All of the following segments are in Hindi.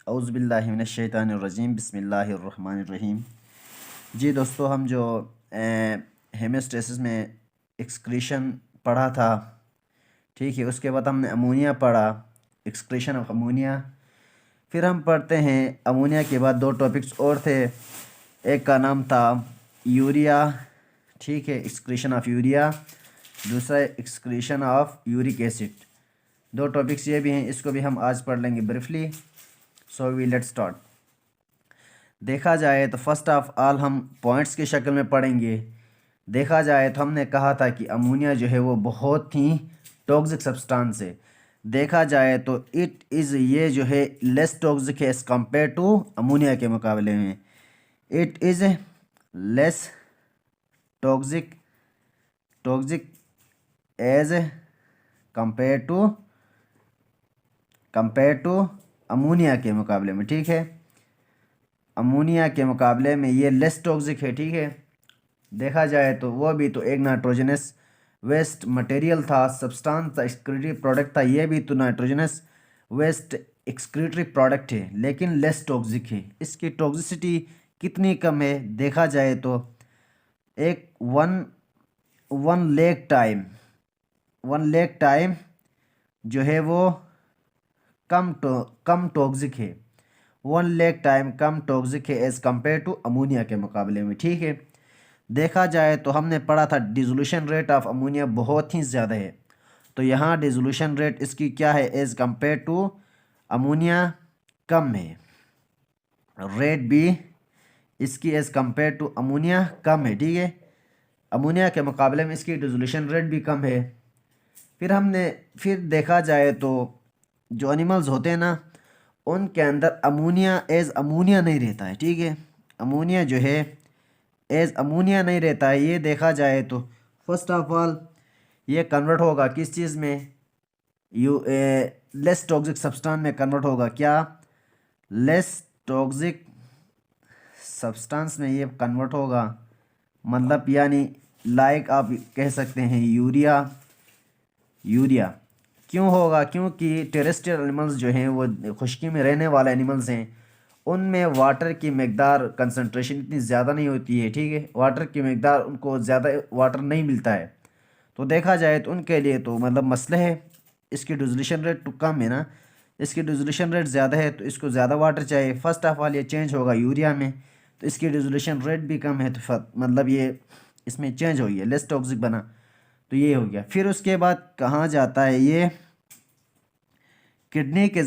औज़ुबिल्लाहि मिनश्शैतानिर्रजीम बिस्मिल्लाहिर्रहमानिर्रहीम। जी दोस्तों, हम जो हेमोस्टेसिस में एक्सक्रीशन पढ़ा था, ठीक है। उसके बाद हमने अमोनिया पढ़ा, एक्सक्रीशन ऑफ अमोनिया। फिर हम पढ़ते हैं अमोनिया के बाद दो टॉपिक्स और थे। एक का नाम था यूरिया, ठीक है, एक्सक्रीशन ऑफ यूरिया। दूसरा एक्सक्रीशन ऑफ यूरिक एसिड। दो टॉपिक्स ये भी हैं, इसको भी हम आज पढ़ लेंगे briefly. So we let start. देखा जाए तो फर्स्ट ऑफ ऑल हम पॉइंट्स की शक्ल में पढ़ेंगे। देखा जाए तो हमने कहा था कि अमोनिया जो है वो बहुत ही टॉक्सिक सब्सटेंस है। देखा जाए तो इट इज़, ये जो है लेस टॉक्सिक है एज़ कम्पेयर टू अमोनिया के मुकाबले में। It is less toxic toxic as compare to ammonia के मुकाबले में, ठीक है। अमोनिया के मुकाबले में ये लेस टॉक्सिक है, ठीक है। देखा जाए तो वो भी तो एक नाइट्रोजनस वेस्ट मटेरियल था, सब्सटेंस था, एक्सक्रीटरी प्रोडक्ट था। ये भी तो नाइट्रोजनस वेस्ट एक्सक्रीटरी प्रोडक्ट है, लेकिन लेस टॉक्सिक है। इसकी टॉक्सिसिटी कितनी कम है देखा जाए तो एक वन लेक टाइम जो है वो कम टॉक्सिक है। 1 लाख टाइम कम टॉक्सिक है एज़ कम्पेयर टू अमोनिया के मुकाबले में, ठीक है। देखा जाए तो हमने पढ़ा था डिसोल्यूशन रेट ऑफ अमोनिया बहुत ही ज़्यादा है। तो यहाँ डिसोल्यूशन रेट इसकी क्या है, एज़ कम्पेयर टू अमोनिया कम है। रेट भी इसकी एज़ कम्पेयर टू अमोनिया कम है, ठीक है। अमोनिया के मुकाबले में इसकी डिसोल्यूशन रेट भी कम है। फिर देखा जाए तो जो एनिमल्स होते हैं ना, उनके अंदर अमोनिया एज़ अमोनिया नहीं रहता है, ठीक है। अमोनिया जो है एज़ अमोनिया नहीं रहता है। ये देखा जाए तो फर्स्ट ऑफ ऑल ये कन्वर्ट होगा किस चीज़ में, लेस टॉक्सिक सब्सटेंस में कन्वर्ट होगा। क्या, लेस टॉक्सिक सब्सटेंस में ये कन्वर्ट होगा, मतलब यानी लाइक आप कह सकते हैं यूरिया। क्यों होगा, क्योंकि टेरेस्ट्रियल एनिमल्स जो हैं वो खुश्की में रहने वाले एनिमल्स हैं। उनमें वाटर की मकदार कंसंट्रेशन इतनी ज़्यादा नहीं होती है, ठीक है। वाटर की मकदार, उनको ज़्यादा वाटर नहीं मिलता है। तो देखा जाए तो उनके लिए तो मतलब मसला है। इसकी डिसोल्यूशन रेट तो कम है ना, इसकी डिसोल्यूशन रेट ज़्यादा है, तो इसको ज़्यादा वाटर चाहिए। फर्स्ट ऑफ ऑल ये चेंज होगा यूरिया में, तो इसकी डिसोल्यूशन रेट भी कम है, तो मतलब ये इसमें चेंज हो गया, लेस टॉक्सिक बना। तो ये हो गया। फिर उसके बाद कहाँ जाता है ये, किडनी के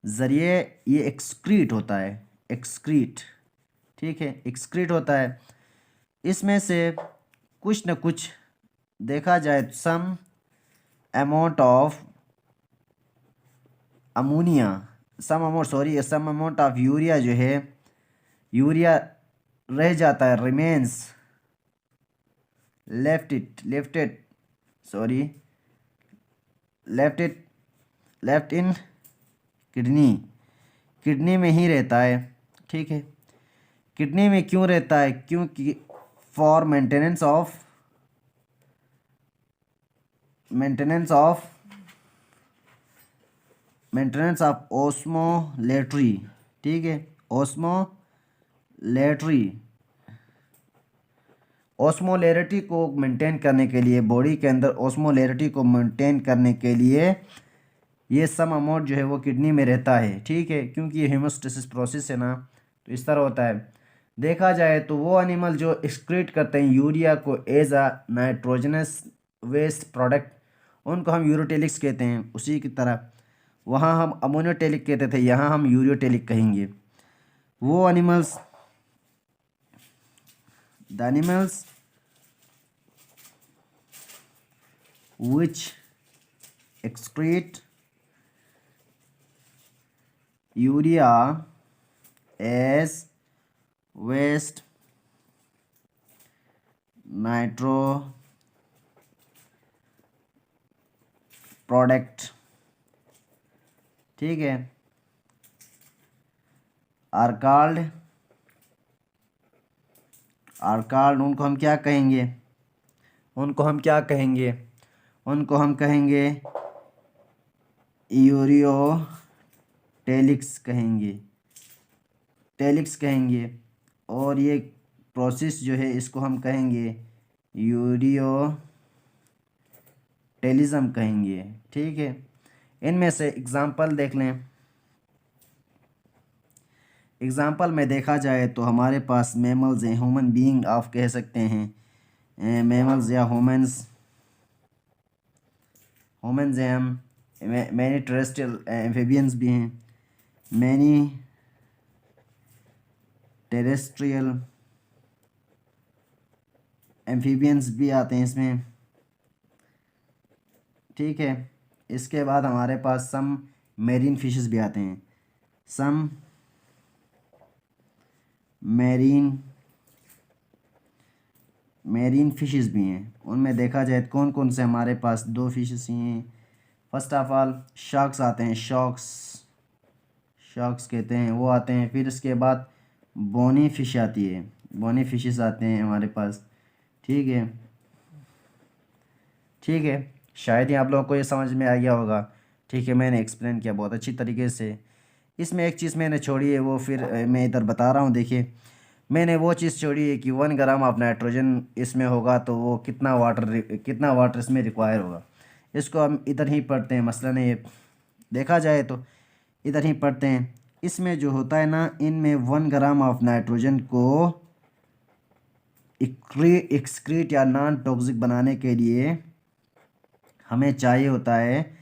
ज़रिए ये एक्सक्रीट होता है, ठीक है, एक्सक्रीट होता है। इसमें से कुछ न कुछ देखा जाए तो सम अमाउंट ऑफ यूरिया जो है, यूरिया रह जाता है, रिमेन्स लेफ्ट इन किडनी में ही रहता है, ठीक है। किडनी में क्यों रहता है, क्योंकि फॉर मेंटेनेंस ऑफ ओस्मोलेटरी, ठीक है। ओस्मोलेरिटी को मेंटेन करने के लिए, बॉडी के अंदर ओस्मोलेरिटी को मेंटेन करने के लिए ये सम अमाउंट जो है वो किडनी में रहता है, ठीक है। क्योंकि ये हेमोस्टेसिस प्रोसेस है ना, तो इस तरह होता है। देखा जाए तो वो एनिमल जो एक्सक्रीट करते हैं यूरिया को as a nitrogenous waste product, उनको हम यूरोटेलिक्स कहते हैं। उसी की तरह वहाँ हम अमोनियोटेलिक कहते थे, यहाँ हम यूरियोटेलिक कहेंगे। वो animals, the animals which excrete urea as waste nitro product, ठीक है, आर कॉल्ड उनको हम क्या कहेंगे, उनको हम कहेंगे यूरियोटेलिक्स कहेंगे, टेलिक्स कहेंगे। और ये प्रोसेस जो है इसको हम कहेंगे यूरियोटेलिज्म कहेंगे। ठीक है, इनमें से एग्ज़ाम्पल देख लें। एग्ज़ाम्पल में देखा जाए तो हमारे पास मैमल्स हैं, ह्यूमन बीइंग आप कह सकते हैं, मैमल्स या ह्यूमन्स हैं हम। मैनी टेरेस्ट्रियल एम्फीबियंस भी हैं, मैनी टेरेस्ट्रियल एम्फीबियंस भी आते हैं इसमें। ठीक है, इसके बाद हमारे पास सम मेरीन फिशेस भी आते हैं, सम मेरीन फिशेस भी हैं। उनमें देखा जाए तो कौन कौन से हमारे पास दो फिशेस ही हैं। फर्स्ट ऑफ ऑल शार्क्स आते हैं, शार्क्स कहते हैं, वो आते हैं। फिर इसके बाद बोनी फिश आती है, बोनी फिशेस आते हैं हमारे पास। ठीक है, ठीक है, शायद ही आप लोगों को ये समझ में आ गया होगा। ठीक है, मैंने एक्सप्लेन किया बहुत अच्छी तरीके से। इसमें एक चीज़ मैंने छोड़ी है, वो फिर मैं इधर बता रहा हूँ। देखिए, मैंने वो चीज़ छोड़ी है कि 1 ग्राम ऑफ नाइट्रोजन इसमें होगा तो वो कितना वाटर इसमें रिक्वायर होगा। इसको हम इधर ही पढ़ते हैं। मसलन ये देखा जाए तो इधर ही पढ़ते हैं। इसमें जो होता है ना, इनमें 1 ग्राम ऑफ नाइट्रोजन को एक्सक्रीट या नॉन टॉक्सिक बनाने के लिए हमें चाहिए होता है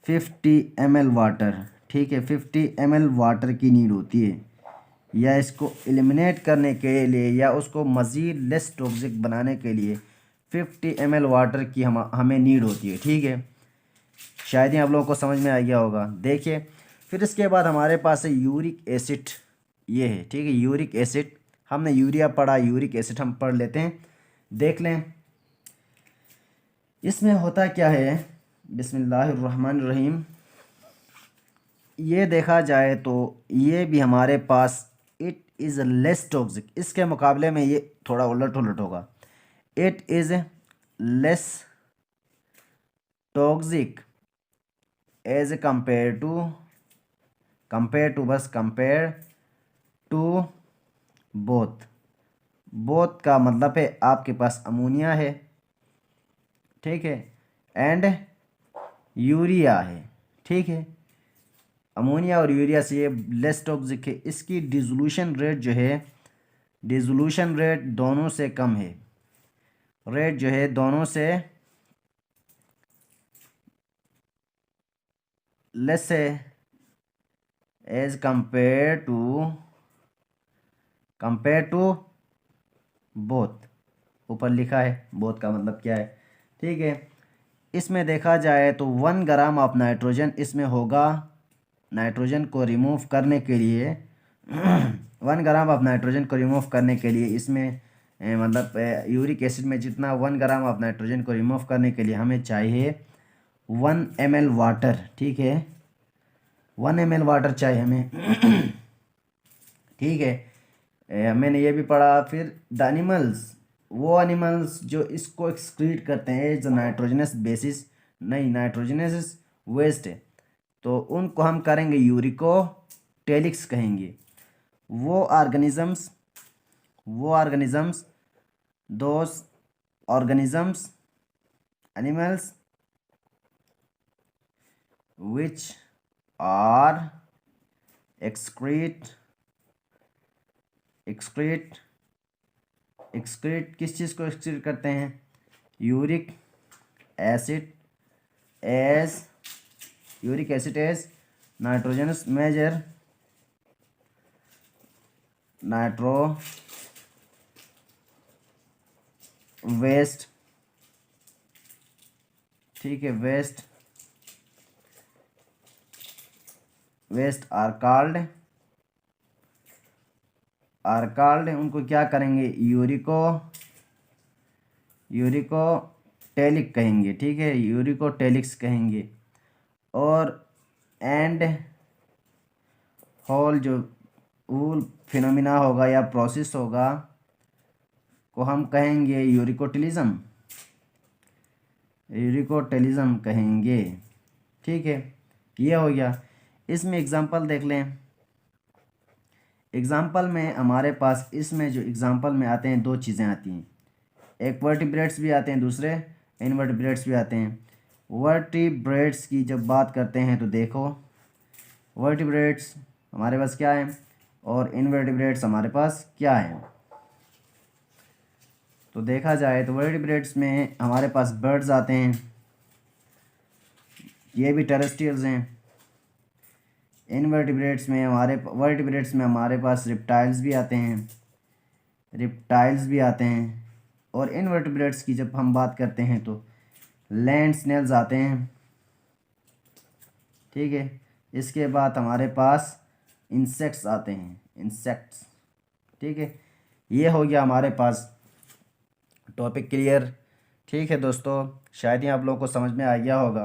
50 ml वाटर। ठीक है, 50 ml वाटर की नीड होती है, या इसको एलिमिनेट करने के लिए या उसको मज़ीद लेस टॉक्सिक बनाने के लिए 50 ml वाटर की हमें नीड होती है। ठीक है, शायद ही आप लोगों को समझ में आ गया होगा। देखिए, फिर इसके बाद हमारे पास है यूरिक एसिड, ये है। ठीक है, यूरिक एसिड, हमने यूरिया पढ़ा, यूरिक एसिड हम पढ़ लेते हैं। देख लें इसमें होता क्या है। बिस्मिल्लाहिर्रहमानिर्रहीम। ये देखा जाए तो ये भी हमारे पास इट इज़ लेस टॉक्सिक, इसके मुकाबले में ये थोड़ा उलट उलट होगा। It is less toxic as compare to both. Both का मतलब है आपके पास अमोनिया है, ठीक है, एंड यूरिया है। ठीक है, अमोनिया और यूरिया से ये लेस टॉक्सिक है। इसकी डिसोल्यूशन रेट जो है, डिसोल्यूशन रेट दोनों से कम है, रेट जो है दोनों से लेस है एज कंपेयर टू बोथ। ऊपर लिखा है बोथ का मतलब क्या है। ठीक है, इसमें देखा जाए तो 1 ग्राम ऑफ नाइट्रोजन इसमें होगा। नाइट्रोजन को रिमूव करने के लिए 1 ग्राम ऑफ नाइट्रोजन को रिमूव करने के लिए इसमें मतलब यूरिक एसिड में जितना 1 ग्राम ऑफ नाइट्रोजन को रिमूव करने के लिए हमें चाहिए 1 ml वाटर। ठीक है, 1 ml वाटर चाहिए हमें। ठीक है, मैंने ये भी पढ़ा। फिर द एनिमल्स, वो एनिमल्स जो इसको एक्सक्रीट करते हैं जो नाइट्रोजनस बेसिस नहीं नाइट्रोजनस वेस्ट है, तो उनको हम करेंगे यूरिकोटेलिक्स कहेंगे। वो organisms those organisms animals which are excrete किस चीज़ को एक्सक्रीट करते हैं, uric acid as nitrogenous major nitro waste. ठीक है, वेस्ट आर कॉल्ड उनको क्या करेंगे, यूरिकोटेलिक कहेंगे। ठीक है, यूरिकोटेलिक्स कहेंगे। और एंड होल जो वूल फिनोमिना होगा या प्रोसेस होगा को हम कहेंगे यूरिकोटेलिज्म कहेंगे। ठीक है, ये हो गया। इसमें एग्ज़ाम्पल देख लें। एग्ज़ाम्पल में हमारे पास इसमें जो एग्ज़ाम्पल में आते हैं दो चीज़ें आती हैं, एक वर्टिब्रेट्स भी आते हैं, दूसरे इनवर्टिब्रेट्स भी आते हैं। वर्टिब्रेट्स की जब बात करते हैं तो देखो वर्टिब्रेट्स हमारे पास क्या है और इनवर्टिब्रेट्स हमारे पास क्या है। तो देखा जाए तो वर्टिब्रेट्स में हमारे पास बर्ड्स आते हैं, ये भी टेरेस्ट्रियल्स हैं। वर्टिब्रेट्स में हमारे पास रिप्टाइल्स भी आते हैं, और इनवर्टिब्रेट्स की जब हम बात करते हैं तो लैंड स्नेल्स आते हैं। ठीक है, इसके बाद हमारे पास इंसेक्ट्स आते हैं, इंसेक्ट्स। ठीक है, ये हो गया हमारे पास टॉपिक क्लियर। ठीक है दोस्तों, शायद ही आप लोगों को समझ में आ गया होगा।